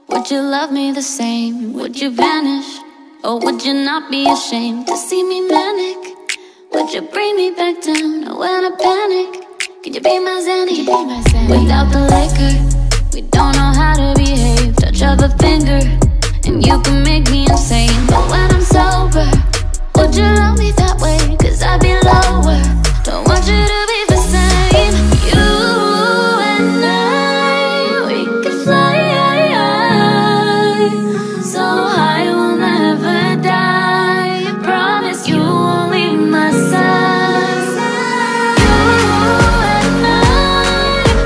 Would you love me the same? Would you vanish? Or would you not be ashamed to see me manic? Would you bring me back down when I panic? Could you be my Zanny? Without the liquor, we don't know how to behave. Touch of a finger, and you can make me insane. But when I'm sober, would you love me that way? Cause I'd be lower. Don't want you to be the same. You and I, we could fly so high we'll never die. Promise you won't leave my side. You and I,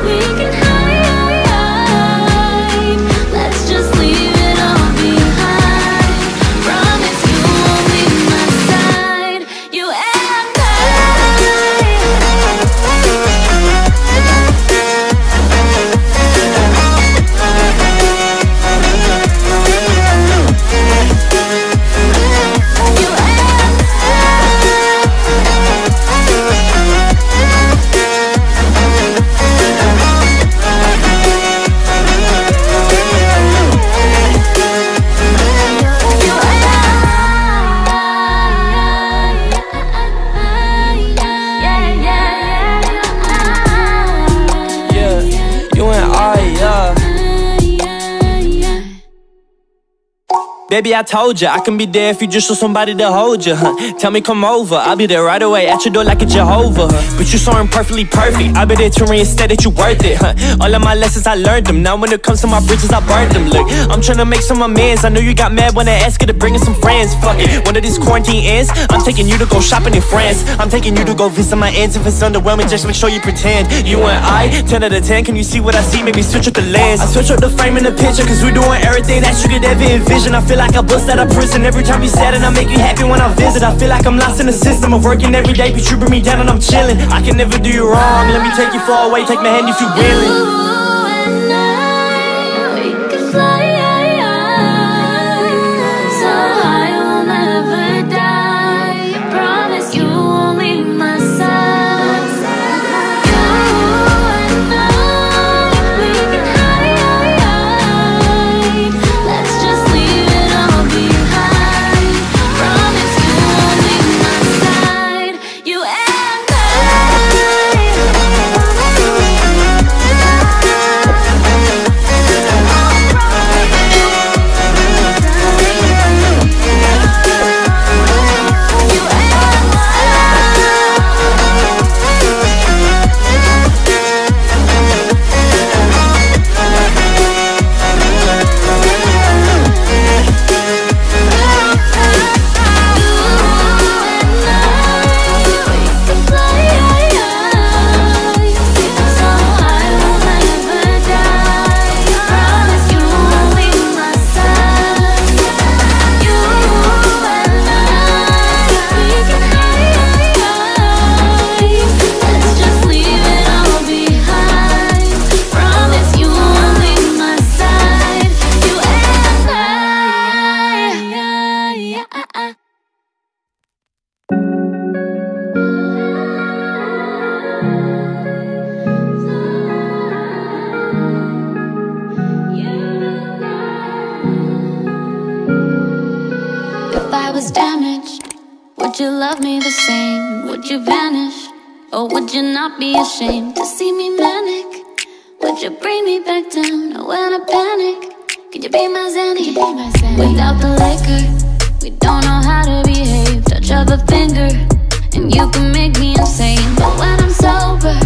we can hide. Let's just leave it all behind. Promise you won't leave my side. You and Baby, I told ya, I can be there if you just want somebody to hold ya, Tell me come over, I'll be there right away at your door like a Jehovah, But you so imperfectly perfect, I'll be there to reinstate that you worth it, All of my lessons, I learned them. Now when it comes to my bridges, I burned them. Look, I'm tryna make some amends. I know you got mad when I asked you to bring in some friends. Fuck it, one of these quarantine ends, I'm taking you to go shopping in France. I'm taking you to go visit my aunts. If it's underwhelming, just make sure you pretend. You and I, 10 out of 10, can you see what I see? Maybe switch up the lens. I switch up the frame in the picture, cause we're doing everything that you could ever envision. I feel like I bust out of prison every time you sad, and I make you happy when I visit. I feel like I'm lost in the system of working every day, but you bring me down and I'm chilling. I can never do you wrong, let me take you far away, take my hand if you willing. You and I, we could fly so high we'll never die. Promise you won't leave my side. You and I, we can hide. Let's just leave it all behind. Promise you won't leave my side. You and if I was damaged, would you love me the same? Would you vanish? Or would you not be ashamed to see me manic? Would you bring me back down when I panic? Could you be my Zanny? Without the liquor, we don't know how to behave. Touch of a finger, and you can make me insane. But when I'm sober,